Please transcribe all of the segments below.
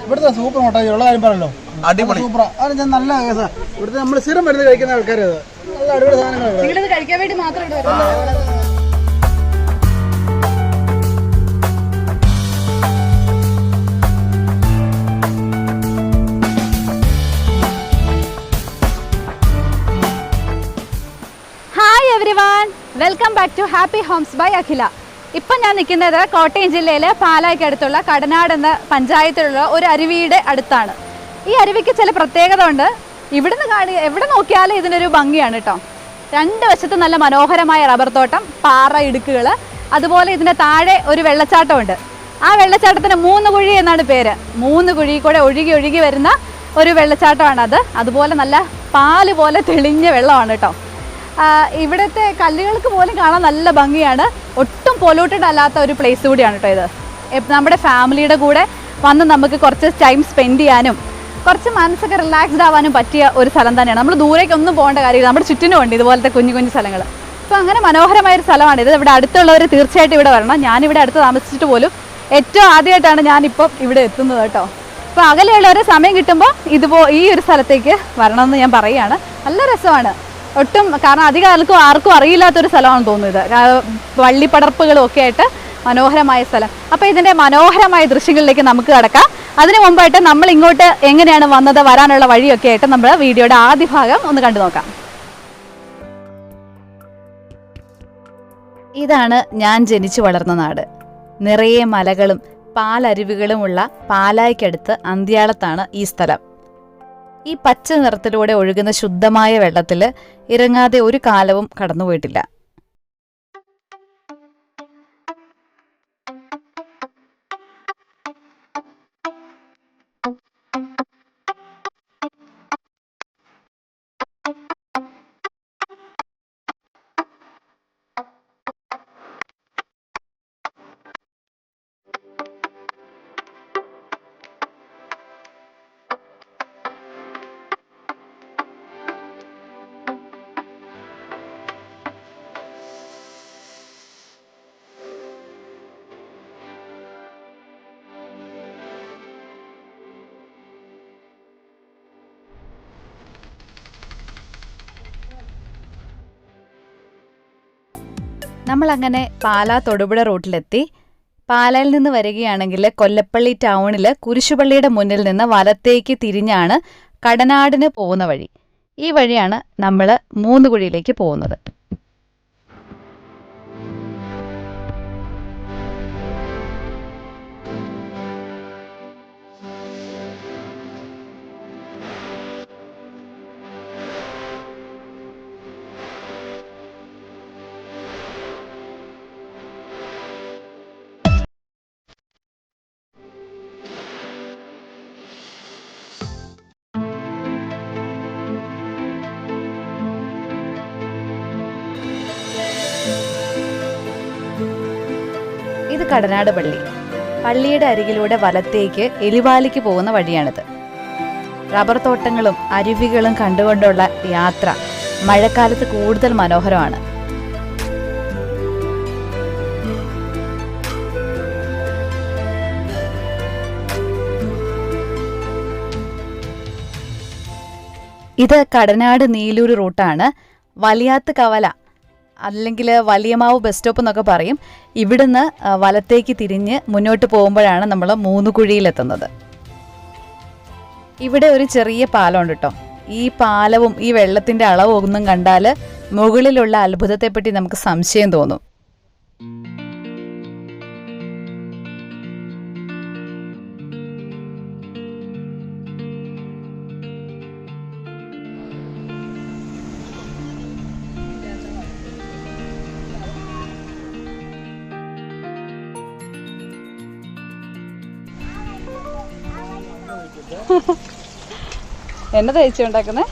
ഇവിടുത്തെ സൂപ്പർ മുട്ട ഉള്ള കാര്യം പറയല്ലോ, അടിപൊളി സൂപ്പർ. അത് ഞാൻ നല്ല കേസാ. ഇവിടുത്തെ നമ്മൾ സ്ഥിരം മരുന്ന് കഴിക്കുന്ന ആൾക്കാരത് നല്ല അടിപൊളി സാധനങ്ങൾ കഴിക്കാൻ വേണ്ടി മാത്രം. Hi everyone, welcome back to happy homes by Akhila. ഇപ്പം ഞാൻ നിൽക്കുന്നത് കോട്ടയം ജില്ലയിലെ പാലായ്ക്കടുത്തുള്ള കടനാട് എന്ന പഞ്ചായത്തിലുള്ള ഒരു അരുവിയുടെ അടുത്താണ്. ഈ അരുവിക്ക് ചില പ്രത്യേകത ഉണ്ട്. ഇവിടുന്ന് എവിടെ നോക്കിയാലും ഇതിനൊരു ഭംഗിയാണ് കേട്ടോ. രണ്ട് വശത്ത് നല്ല മനോഹരമായ റബ്ബർ തോട്ടം, പാറ ഇടുക്കുകൾ, അതുപോലെ ഇതിൻ്റെ താഴെ ഒരു വെള്ളച്ചാട്ടമുണ്ട്. ആ വെള്ളച്ചാട്ടത്തിന് 3 കുഴി എന്നാണ് പേര്. 3 കുഴി കൂടെ ഒഴുകി വരുന്ന ഒരു വെള്ളച്ചാട്ടമാണത്. അതുപോലെ നല്ല പാല് പോലെ തെളിഞ്ഞ വെള്ളമാണ് കേട്ടോ. ഇവിടുത്തെ കല്ലുകൾക്ക് പോലും കാണാൻ നല്ല ഭംഗിയാണ്. ഒട്ടും പൊല്യൂട്ടഡ് അല്ലാത്ത ഒരു പ്ലേസ് കൂടിയാണ് കേട്ടോ ഇത്. നമ്മുടെ ഫാമിലിയുടെ കൂടെ വന്ന് നമുക്ക് കുറച്ച് ടൈം സ്പെൻഡ് ചെയ്യാനും കുറച്ച് മനസ്സൊക്കെ റിലാക്സ്ഡ് ആവാനും പറ്റിയ ഒരു സ്ഥലം തന്നെയാണ്. നമ്മൾ ദൂരേക്കൊന്നും പോകേണ്ട കാര്യമില്ല, നമ്മുടെ ചുറ്റിനും ഉണ്ട് ഇതുപോലത്തെ കുഞ്ഞു സ്ഥലങ്ങൾ. അപ്പോൾ അങ്ങനെ മനോഹരമായൊരു സ്ഥലമാണിത്. ഇവിടെ അടുത്തുള്ളവർ തീർച്ചയായിട്ടും ഇവിടെ വരണം. ഞാനിവിടെ അടുത്ത് താമസിച്ചിട്ട് പോലും ഏറ്റവും ആദ്യമായിട്ടാണ് ഞാനിപ്പം ഇവിടെ എത്തുന്നത് കേട്ടോ. അപ്പോൾ അകലെയുള്ളവരെ സമയം കിട്ടുമ്പോൾ ഈ ഒരു സ്ഥലത്തേക്ക് വരണമെന്ന് ഞാൻ പറയുകയാണ്. നല്ല രസമാണ്. കാരണം അധികം ആർക്കും അറിയില്ലാത്തൊരു സ്ഥലമാണെന്ന് തോന്നുന്നത്. വള്ളിപ്പടർപ്പുകളും ഒക്കെ ആയിട്ട് മനോഹരമായ സ്ഥലം. അപ്പോൾ ഇതിൻ്റെ മനോഹരമായ ദൃശ്യങ്ങളിലേക്ക് നമുക്ക് കടക്കാം. അതിനു മുമ്പായിട്ട് നമ്മൾ ഇങ്ങോട്ട് എങ്ങനെയാണ് വന്നത്, വരാനുള്ള വഴിയൊക്കെ ആയിട്ട് നമ്മൾ വീഡിയോയുടെ ആദ്യ ഭാഗം ഒന്ന് കണ്ടു നോക്കാം. ഇതാണ് ഞാൻ ജനിച്ചു വളർന്ന നാട്. നിറയെ മലകളും പാലരുവികളുമുള്ള പാലായ്ക്കടുത്ത് അന്ത്യാളത്താണ് ഈ സ്ഥലം. ഈ പച്ച നിറത്തിലൂടെ ഒഴുകുന്ന ശുദ്ധമായ വെള്ളത്തിൽ ഇറങ്ങാതെ ഒരു കാലവും കടന്നുപോയിട്ടില്ല. നമ്മളങ്ങനെ പാലാ തൊടുപുഴ റൂട്ടിലെത്തി. പാലായിൽ നിന്ന് വരികയാണെങ്കിൽ കൊല്ലപ്പള്ളി ടൗണിൽ കുരിശുപള്ളിയുടെ മുന്നിൽ നിന്ന് വലത്തേക്ക് തിരിഞ്ഞാണ് കടനാടിന് പോകുന്ന വഴി. ഈ വഴിയാണ് നമ്മൾ 3 കുഴിയിലേക്ക് പോകുന്നത്. ഇത് കടനാട് പള്ളി. പള്ളിയുടെ അരികിലൂടെ വലത്തേക്ക് എലിവാലിക്ക് പോകുന്ന വഴിയാണിത്. റബ്ബർ തോട്ടങ്ങളും അരുവികളും കണ്ടുകൊണ്ടുള്ള യാത്ര മഴക്കാലത്ത് കൂടുതൽ മനോഹരമാണ്. ഇത് കടനാട് നീലൂർ റൂട്ടാണ്. വലിയാത്ത് കവല അല്ലെങ്കിൽ വലിയമാവ് ബസ് സ്റ്റോപ്പ് എന്നൊക്കെ പറയും. ഇവിടുന്ന് വലത്തേക്ക് തിരിഞ്ഞ് മുന്നോട്ട് പോകുമ്പോഴാണ് നമ്മൾ 3 കുഴിയിലെത്തുന്നത്. ഇവിടെ ഒരു ചെറിയ പാലമുണ്ട് കേട്ടോ. ഈ പാലവും ഈ വെള്ളത്തിൻ്റെ അളവും ഒന്നും കണ്ടാൽ മുകളിലുള്ള അത്ഭുതത്തെപ്പറ്റി നമുക്ക് സംശയം തോന്നും. എന്നതാ ചേച്ചി ഉണ്ടാക്കുന്നേ?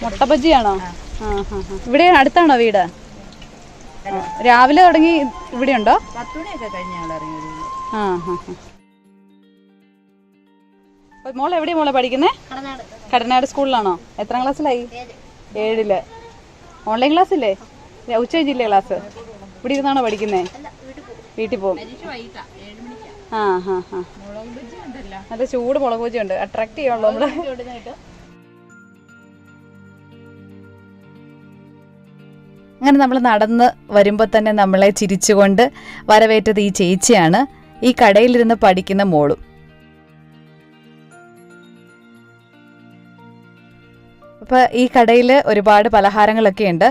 മുട്ട ബജിയാണോ? ഇവിടെ അടുത്താണോ വീട്? രാവിലെ തുടങ്ങി ഇവിടെ ഉണ്ടോ? 10 മണിയൊക്കെ കഴിഞ്ഞാൽ ഇറങ്ങി. മോളെ എവിടെയാ മോളെ പഠിക്കുന്നേ? കടനാട് സ്കൂളിലാണോ? എത്രാം ക്ലാസ്സിലായി? 7. ഓൺലൈൻ ക്ലാസ് ഇല്ലേ? ഉച്ച കഴിഞ്ഞില്ലേ ക്ലാസ്? ഇവിടെ ഇരുന്നാണോ പഠിക്കുന്നേ? വീട്ടിൽ പോകും. നല്ല ചൂട് മുളക് ബജി ഉണ്ട്, അട്രാക്ട് ചെയ്യാണല്ലോ നമ്മള്. അങ്ങനെ നമ്മൾ നടന്ന് വരുമ്പോൾ തന്നെ നമ്മളെ ചിരിച്ചുകൊണ്ട് വരവേറ്റത് ഈ ചേച്ചിയാണ്, ഈ കടയിലിരുന്ന് പഠിക്കുന്ന മോളും. അപ്പോൾ ഈ കടയിൽ ഒരുപാട് പലഹാരങ്ങളൊക്കെ ഉണ്ട്.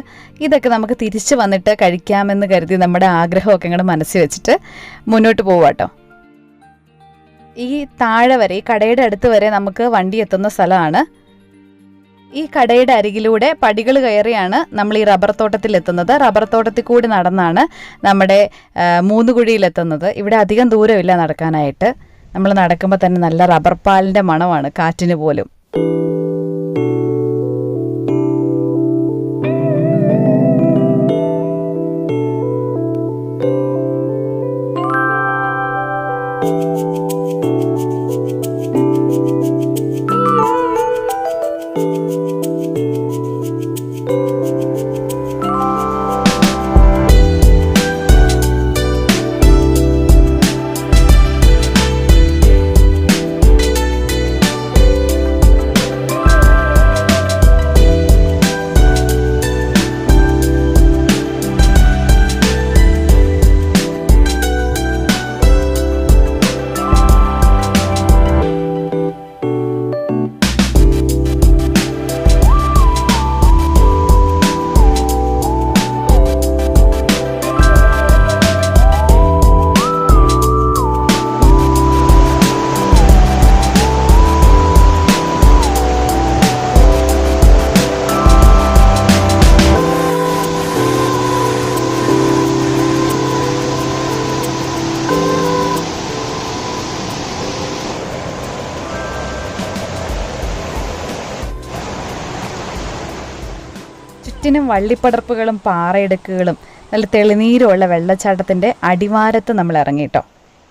ഇതൊക്കെ നമുക്ക് തിരിച്ചു വന്നിട്ട് കഴിക്കാമെന്ന് കരുതി നമ്മുടെ ആഗ്രഹമൊക്കെ ഇങ്ങോട്ട് മനസ്സിൽ വെച്ചിട്ട് മുന്നോട്ട് പോവാട്ടോ. ഈ താഴെ വരെ, ഈ കടയുടെ അടുത്ത് വരെ നമുക്ക് വണ്ടി എത്തുന്ന സ്ഥലമാണ്. ഈ കടയുടെ അരികിലൂടെ പടികൾ കയറിയാണ് നമ്മൾ ഈ റബ്ബർ തോട്ടത്തിൽ എത്തുന്നത്. റബ്ബർ തോട്ടത്തിൽ കൂടി നടന്നാണ് നമ്മുടെ മൂന്നുകുഴിയിലെത്തുന്നത്. ഇവിടെ അധികം ദൂരമില്ല നടക്കാനായിട്ട്. നമ്മൾ നടക്കുമ്പോൾ തന്നെ നല്ല റബ്ബർ പാലിൻ്റെ മണമാണ് കാറ്റിന് പോലും. ചുറ്റിനും വള്ളിപ്പടർപ്പുകളും പാറയിടുക്കുകളും നല്ല തെളിനീരുമുള്ള വെള്ളച്ചാട്ടത്തിൻ്റെ അടിവാരത്ത് നമ്മൾ ഇറങ്ങിയിട്ടോ.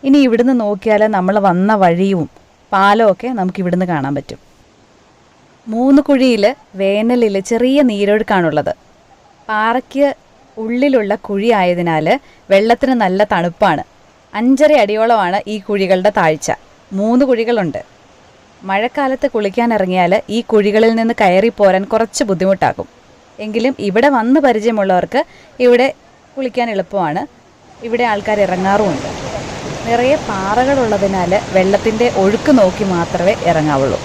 ഇനി ഇവിടുന്ന് നോക്കിയാൽ നമ്മൾ വന്ന വഴിയും പാലമൊക്കെ നമുക്ക് ഇവിടുന്ന് കാണാൻ പറ്റും. മൂന്നുകുഴിയിൽ വേനലിൽ ചെറിയ നീരൊഴുക്കാണുള്ളത്. പാറയ്ക്ക് ഉള്ളിലുള്ള കുഴി ആയതിനാൽ വെള്ളത്തിന് നല്ല തണുപ്പാണ്. 5.5 അടിയോളമാണ് ഈ കുഴികളുടെ താഴ്ച. 3 കുഴികളുണ്ട്. മഴക്കാലത്ത് കുളിക്കാനിറങ്ങിയാൽ ഈ കുഴികളിൽ നിന്ന് കയറിപ്പോരാൻ കുറച്ച് ബുദ്ധിമുട്ടാകും. എങ്കിലും ഇവിടെ വന്ന് പരിചയമുള്ളവർക്ക് ഇവിടെ കുളിക്കാൻ എളുപ്പമാണ്. ഇവിടെ ആൾക്കാർ ഇറങ്ങാറുമുണ്ട്. നിറയെ പാറകളുള്ളതിനാൽ വെള്ളത്തിൻ്റെ ഒഴുക്ക് നോക്കി മാത്രമേ ഇറങ്ങാവുള്ളൂ.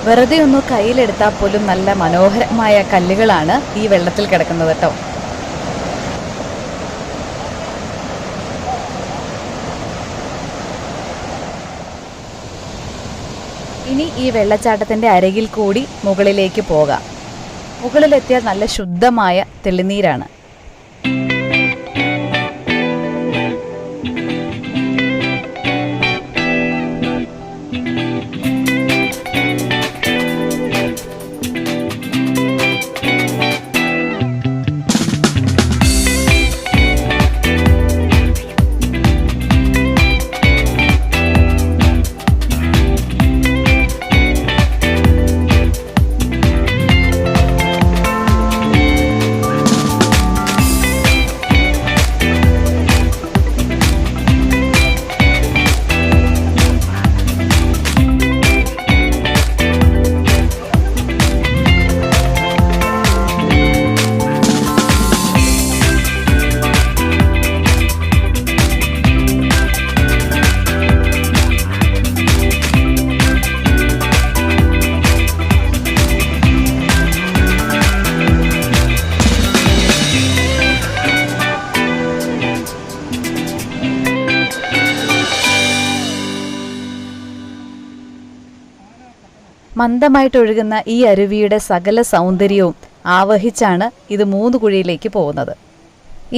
വെറുതെ ഒന്ന് കയ്യിലെടുത്താൽ പോലും നല്ല മനോഹരമായ കല്ലുകളാണ് ഈ വെള്ളത്തിൽ കിടക്കുന്നത് കേട്ടോ. ഇനി ഈ വെള്ളച്ചാട്ടത്തിൻ്റെ അരികിൽ കൂടി മുകളിലേക്ക് പോകാം. മുകളിലെത്തിയാൽ നല്ല ശുദ്ധമായ തെളിനീരാണ്. മന്ദമായിട്ടൊഴുകുന്ന ഈ അരുവിയുടെ സകല സൗന്ദര്യവും ആവഹിച്ചാണ് ഇത് 3 കുഴിയിലേക്ക് പോകുന്നത്.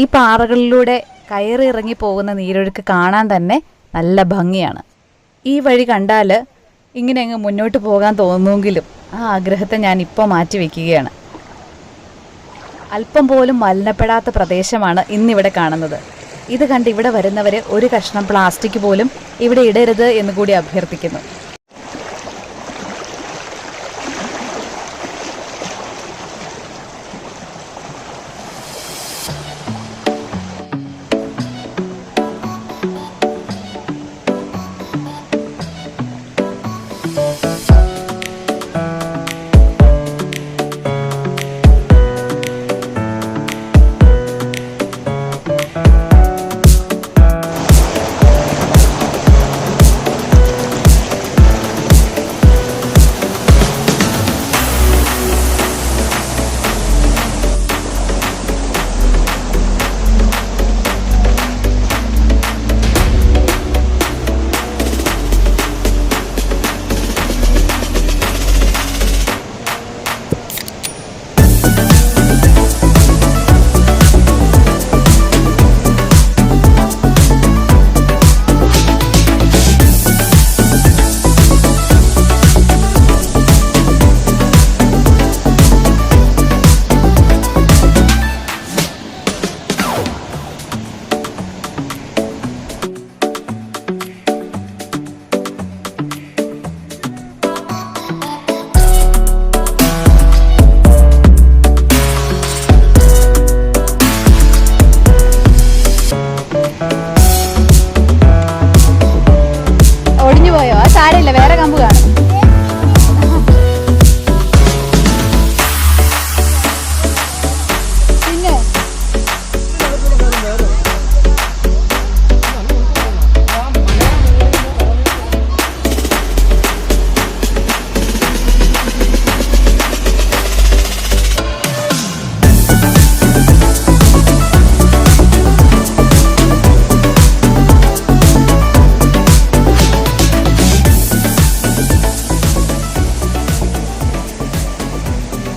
ഈ പാറകളിലൂടെ കയറി ഇറങ്ങി പോകുന്ന നീരൊഴുക്ക് കാണാൻ തന്നെ നല്ല ഭംഗിയാണ്. ഈ വഴി കണ്ടാൽ ഇങ്ങനെ അങ്ങ് മുന്നോട്ട് പോകാൻ തോന്നുമെങ്കിലും ആ ആഗ്രഹത്തെ ഞാൻ ഇപ്പോൾ മാറ്റി വയ്ക്കുകയാണ്. അല്പം പോലും മലിനപ്പെടാത്ത പ്രദേശമാണ് ഇന്നിവിടെ കാണുന്നത്. ഇത് കണ്ട് ഇവിടെ വരുന്നവർ ഒരു കഷ്ണം പ്ലാസ്റ്റിക് പോലും ഇവിടെ ഇടരുത് എന്ന് കൂടി അഭ്യർത്ഥിക്കുന്നു.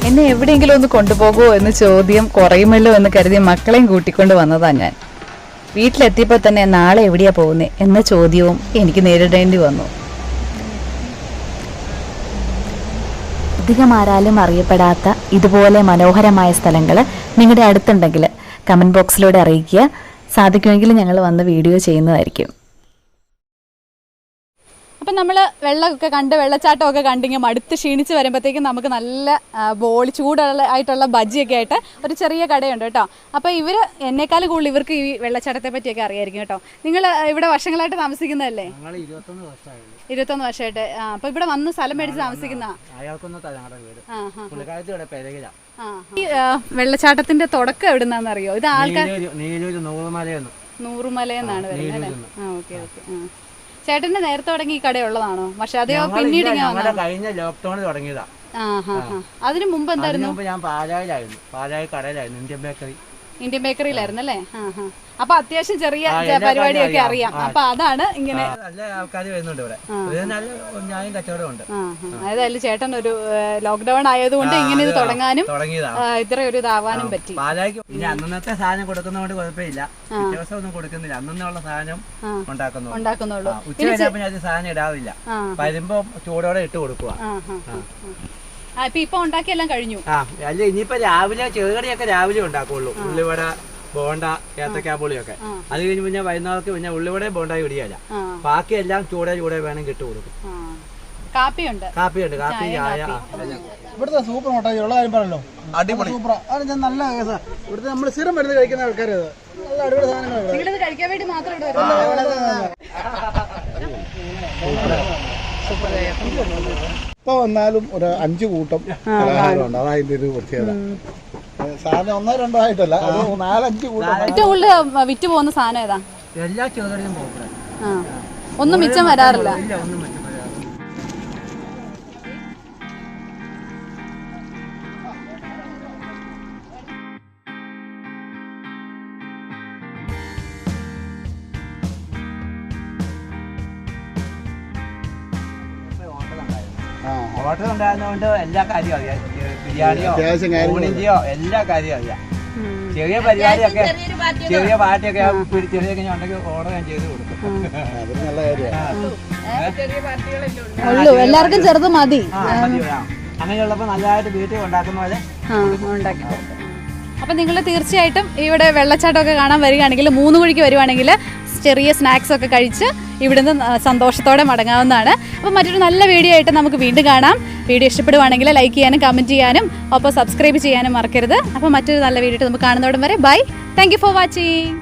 എന്നെ എവിടെയെങ്കിലും ഒന്ന് കൊണ്ടുപോകുമോ എന്ന് ചോദ്യം കുറയുമല്ലോ എന്ന് കരുതി മക്കളെയും കൂട്ടിക്കൊണ്ട് വന്നതാ ഞാൻ. വീട്ടിലെത്തിയപ്പോൾ തന്നെ നാളെ എവിടെയാ പോകുന്നത് എന്ന ചോദ്യവും എനിക്ക് നേരിടേണ്ടി വന്നു. അധികം ആരാലും അറിയപ്പെടാത്ത ഇതുപോലെ മനോഹരമായ സ്ഥലങ്ങൾ നിങ്ങളുടെ അടുത്തുണ്ടെങ്കിൽ കമൻറ്റ് ബോക്സിലൂടെ അറിയിക്കുക. സാധിക്കുമെങ്കിൽ ഞങ്ങൾ വന്ന് വീഡിയോ ചെയ്യുന്നതായിരിക്കും. അപ്പം നമ്മൾ വെള്ളമൊക്കെ കണ്ട് വെള്ളച്ചാട്ടമൊക്കെ കണ്ടിങ്ങനെ മടുത്ത് ക്ഷീണിച്ച് വരുമ്പോഴത്തേക്കും നമുക്ക് നല്ല ചൂടായിട്ടുള്ള ബജ്ജിയൊക്കെ ആയിട്ട് ഒരു ചെറിയ കടയുണ്ട് കേട്ടോ. അപ്പോൾ ഇവർ എന്നെക്കാൾ കൂടുതൽ ഇവർക്ക് ഈ വെള്ളച്ചാട്ടത്തെ പറ്റിയൊക്കെ അറിയായിരിക്കും കേട്ടോ. നിങ്ങൾ ഇവിടെ വർഷങ്ങളായിട്ട് താമസിക്കുന്നതല്ലേ? 21 വർഷമായിട്ട്. അപ്പോൾ ഇവിടെ വന്ന് സ്ഥലം മേടിച്ച് താമസിക്കുന്ന ഈ വെള്ളച്ചാട്ടത്തിന്റെ തുടക്കം എവിടുന്നാന്ന് അറിയോ? ഇത് ആൾക്കാർ നൂറുമലയെന്നാണ് വരുന്നത് അല്ലേ? Okay okay. ചേട്ടന്റെ നേരത്തെ തുടങ്ങി ഈ കടയുള്ളതാണോ? പക്ഷെ അതെയോ പിന്നീട് കഴിഞ്ഞ ലോക്ക്ഡൌണിൽ തുടങ്ങിയതാ. അതിന് മുമ്പ് എന്തായിരുന്നു? ഞാൻ പാലായി കടയിലായിരുന്നു, ഇന്ത്യൻ ബേക്കറിയിലായിരുന്നു അല്ലേ? അപ്പൊ അത്യാവശ്യം ചെറിയ പരിപാടിയൊക്കെ അറിയാം. അപ്പൊ അതാണ് ഇങ്ങനെ നല്ല ആൾക്കാർ വരുന്നുണ്ട് ഇവിടെ, നല്ല കച്ചവടമുണ്ട്. അതായത് ചേട്ടൻ ഒരു ലോക്ക്ഡൌൺ ആയതുകൊണ്ട് ഇങ്ങനെ ഇത് തുടങ്ങാനും ഇത്ര ഒരു ഇതാവാനും പറ്റി. പാലായിക്ക് ഇനി അന്നത്തെ സാധനം കൊടുക്കുന്നതുകൊണ്ട് കുഴപ്പമില്ല, ദിവസം ഒന്നും കൊടുക്കുന്നില്ല, അന്നുള്ള സാധനം ഉണ്ടാക്കുന്നുള്ളൂ. ഉച്ച കഴിഞ്ഞപ്പോ ഞാൻ സാധനം ഇടാവില്ല, വരുമ്പോ ചൂടോടെ ഇട്ട് കൊടുക്കുക. ഇപ്പൊ ഉണ്ടാക്കിയെല്ലാം കഴിഞ്ഞു. അല്ല ഇനിയിപ്പോ രാവിലെ ചെറുകടിയൊക്കെ രാവിലെ ഉണ്ടാക്കുള്ളൂ, ഉള്ളിവട, ബോണ്ട, ഏത്തക്കാപ്പുളിയൊക്കെ. അത് കഴിഞ്ഞ് പിന്നെ വൈകുന്നേരത്ത് പിന്നെ ഉള്ളിവട ബോണ്ടായി ഇടിയല്ല, ബാക്കിയെല്ലാം ചൂടെ വേണമെങ്കിൽ ഇട്ട് കൊടുക്കും. കാപ്പിയുണ്ട്, കാപ്പി ചായ. ഇവിടുത്തെ സൂപ്പർ മുട്ടായി ഉള്ള കാര്യം പറഞ്ഞല്ലോ, അടിപൊളി സൂപ്പർ. അത് നല്ല ഇവിടുത്തെ നമ്മൾ സ്ഥിരം മരുന്ന് കഴിക്കുന്ന ആൾക്കാർ നല്ല അടിപൊളി സാധനങ്ങൾ കഴിക്കാൻ വേണ്ടി മാത്രം. ഇപ്പൊ വന്നാലും ഒരു 5 കൂട്ടം പലഹാരമുണ്ട്, അതതിന്റെ ഒരു പ്രത്യേകത. സാധനം 1-2 ആയിട്ടല്ല, 4-5 കൂട്ടം. ഏറ്റവും കൂടുതൽ വിറ്റ് പോകുന്ന സാധനം ഏതാ? എല്ലാ ചെറുകടിയും പോകും, ഒന്നും മിച്ചം വരാറില്ല. ഹോട്ടൽ ഉണ്ടായിരുന്നതുകൊണ്ട് എല്ലാ കാര്യവും അറിയാം. ബിരിയാണിയോ അത്യാവശ്യം കാര്യങ്ങൾ ഊണിന്റെയോ എല്ലാ കാര്യവും അറിയാം. ചെറിയ പരിപാടിയൊക്കെ ചെറിയ പാർട്ടിയൊക്കെ ചെറിയ ഉണ്ടെങ്കിൽ ഓർഡർ ഞാൻ ചെയ്ത് കൊടുക്കും. അതൊരു നല്ല കാര്യമാണ്. ഉള്ളൂ, എല്ലാവർക്കും ചെറുത് മതി. അങ്ങനെയുള്ളപ്പോൾ നല്ലതായിട്ട് വീട്ടിൽ ഉണ്ടാക്കുന്ന പോലെ ഉണ്ടാക്കി. അപ്പം നിങ്ങൾ തീർച്ചയായിട്ടും ഇവിടെ വെള്ളച്ചാട്ടമൊക്കെ കാണാൻ വരികയാണെങ്കിൽ 3 കുഴിക്ക് വരുവാണെങ്കിൽ ചെറിയ സ്നാക്സ് ഒക്കെ കഴിച്ച് ഇവിടുന്ന് സന്തോഷത്തോടെ മടങ്ങാവുന്നതാണ്. അപ്പോൾ മറ്റൊരു നല്ല വീഡിയോ ആയിട്ട് നമുക്ക് വീണ്ടും കാണാം. വീഡിയോ ഇഷ്ടപ്പെടുവാണെങ്കിൽ ലൈക്ക് ചെയ്യാനും കമൻറ്റ് ചെയ്യാനും ഒപ്പം സബ്സ്ക്രൈബ് ചെയ്യാനും മറക്കരുത്. അപ്പോൾ മറ്റൊരു നല്ല വീഡിയോ ആയിട്ട് നമുക്ക് കാണുന്നതോടും വരെ bye. Thank you for watching.